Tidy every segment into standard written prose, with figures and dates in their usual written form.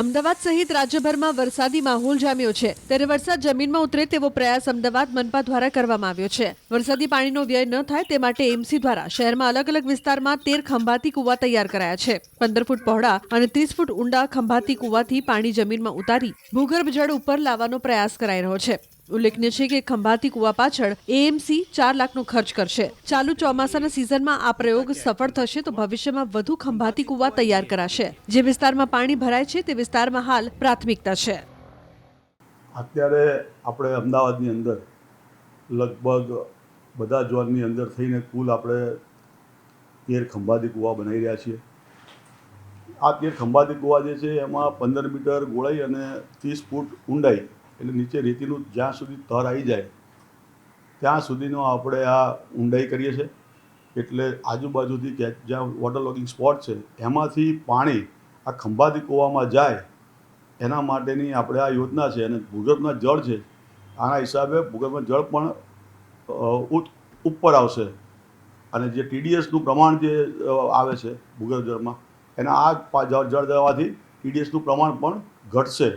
અમદાવાદ સહિત રાજ્યભરમાં વરસાદી માહોલ જામ્યો છે ત્યારે વરસાદ જમીનમાં ઉતરે તેવો પ્રયાસ અમદાવાદ મનપા દ્વારા કરવામાં આવ્યો છે। વરસાદી પાણીનો વ્યય ન થાય તે માટે એમસી દ્વારા શહેરમાં અલગ અલગ વિસ્તારમાં 13 ખંભાતી કુવા તૈયાર કરાયા છે। 15 ફૂટ પહોળા અને 30 ફૂટ ઊંડા ખંભાતી કુવાથી પાણી જમીનમાં ઉતારી ભૂગર્ભ જળ ઉપર લાવવાનો પ્રયાસ કરાઈ રહ્યો છે। ઉલ્લેખનીય છે કે ખંભાતી કુવા પાછળ એએમસી 4 લાખનો ખર્ચ કરશે। ચાલુ ચોમાસાના સિઝનમાં આ પ્રયોગ સફળ થશે તો ભવિષ્યમાં વધુ ખંભાતી કુવા તૈયાર કરાશે। જે વિસ્તારમાં પાણી ભરાય છે તે વિસ્તારમાં હાલ પ્રાથમિકતા છે। અત્યારે આપણે અમદાવાદની અંદર લગભગ બધા ઝોનની અંદર થઈને કુલ આપણે 13 ખંભાતી કુવા બનાવી રહ્યા છીએ। આ 13 ખંભાતી કુવા જે છે એમાં 15 મીટર ગોળાઈ અને 30 ફૂટ ઊંડાઈ એટલે નીચે રેતીનું જ્યાં સુધી તર આવી જાય ત્યાં સુધીનો આપણે આ ઊંડાઈ કરીએ છીએ। એટલે આજુબાજુથી જ્યાં વોટર લોગિંગ સ્પોટ છે એમાંથી પાણી આ ખંભાતી કૂવામાં જાય એના માટેની આપણે આ યોજના છે। અને ભૂગર્ભના જળ છે આના હિસાબે ભૂગર્ભના જળ પણ ઉપર આવશે અને જે ટીડીએસનું પ્રમાણ જે આવે છે ભૂગર્ભ જળમાં એના આ જળ દેવાથી ટીડીએસનું પ્રમાણ પણ ઘટશે।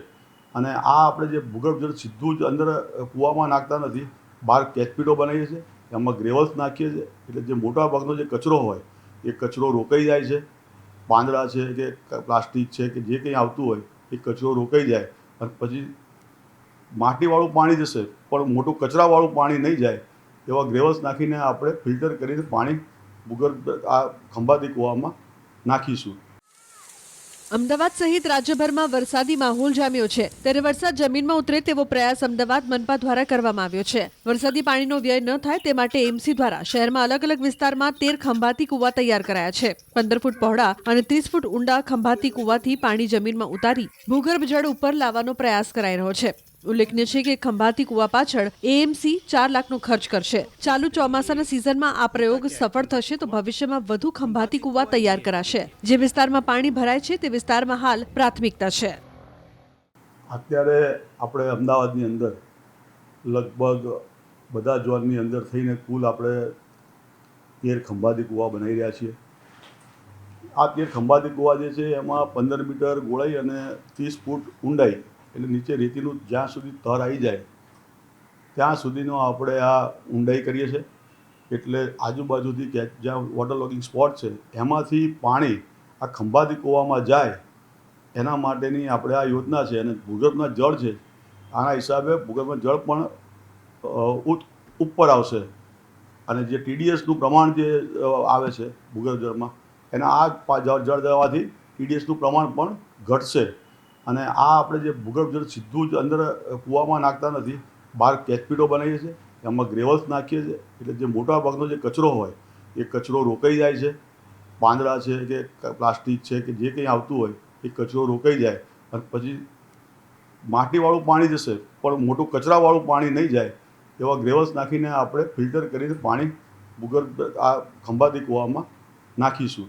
અને આ આપણે જે ભૂગર્ભ જળ સીધું જ અંદર કૂવામાં નાખતા નથી, બહાર કેચપીટો બનાવીએ છીએ, એમાં ગ્રેવલ્સ નાખીએ છીએ એટલે જે મોટા ભાગનો જે કચરો હોય એ કચરો રોકાઈ જાય છે। પાંદડા છે કે પ્લાસ્ટિક છે કે જે કંઈ આવતું હોય એ કચરો રોકાઈ જાય અને પછી માટીવાળું પાણી જશે પણ મોટું કચરાવાળું પાણી નહીં જાય એવા ગ્રેવલ્સ નાખીને આપણે ફિલ્ટર કરીને પાણી ભૂગર્ભ આ ખંભાતી કૂવામાં નાખીશું। અમદાવાદ સહિત રાજ્યભરમાં વરસાદી માહોલ જામ્યો છે ત્યારે વરસાદ જમીનમાં ઉતરે તેવો પ્રયાસ અમદાવાદ મનપા દ્વારા કરવામાં આવ્યો છે। વરસાદી પાણીનો વ્યય ન થાય તે માટે એમસી દ્વારા શહેરમાં અલગ અલગ વિસ્તારમાં 13 ખંભાતી કુવા તૈયાર કરાયા છે। 15 ફૂટ પહોળા અને 30 ફૂટ ઊંડા ખંભાતી કુવાથી પાણી જમીનમાં ઉતારી ભૂગર્ભ જળ ઉપર લાવવાનો પ્રયાસ કરાઈ રહ્યો છે। ઉલ્લેખનીય છે કે ખંભાતી કુવા પાછળ એએમસી 4 લાખનો ખર્ચ કરશે। ચાલુ ચોમાસાના સિઝનમાં આ પ્રયોગ સફળ થશે તો ભવિષ્યમાં વધુ ખંભાતી કુવા તૈયાર કરાશે। જે વિસ્તારમાં પાણી ભરાય છે તે વિસ્તારમાં હાલ પ્રાથમિકતા છે। અત્યારે આપણે અમદાવાદની અંદર લગભગ બધા ઝોનની અંદર થઈને કુલ આપણે 13 ખંભાતી કુવા બનાવી રહ્યા છીએ। આ 13 ખંભાતી કુવા જે છે એમાં 15 મીટર ગોળાઈ અને 30 ફૂટ ઊંડાઈ એટલે નીચે રેતીનું જ્યાં સુધી તર આવી જાય ત્યાં સુધીનો આપણે આ ઊંડાઈ કરીએ છીએ। એટલે આજુબાજુથી જ્યાં વોટર લોગિંગ સ્પોટ છે એમાંથી પાણી આ ખંભાતી કૂવામાં જાય એના માટેની આપણે આ યોજના છે। અને ભૂગર્ભના જળ છે આના હિસાબે ભૂગર્ભના જળ પણ ઉપર આવશે અને જે ટીડીએસનું પ્રમાણ જે આવે છે ભૂગર્ભ જળમાં એના આ જળ દેવાથી ટીડીએસનું પ્રમાણ પણ ઘટશે। અને આ આપણે જે ભૂગર્ભ જળ સીધું જ અંદર કૂવામાં નાખતા નથી, બહાર કેચપીટો બનાવીએ છીએ, એમાં ગ્રેવલ્સ નાખીએ છીએ એટલે જે મોટા ભાગનો જે કચરો હોય એ કચરો રોકાઈ જાય છે। પાંદડા છે કે પ્લાસ્ટિક છે કે જે કંઈ આવતું હોય એ કચરો રોકાઈ જાય અને પછી માટીવાળું પાણી જશે પણ મોટું કચરાવાળું પાણી નહીં જાય એવા ગ્રેવલ્સ નાખીને આપણે ફિલ્ટર કરીને પાણી ભૂગર્ભ આ ખંભાતી કૂવામાં નાખીશું।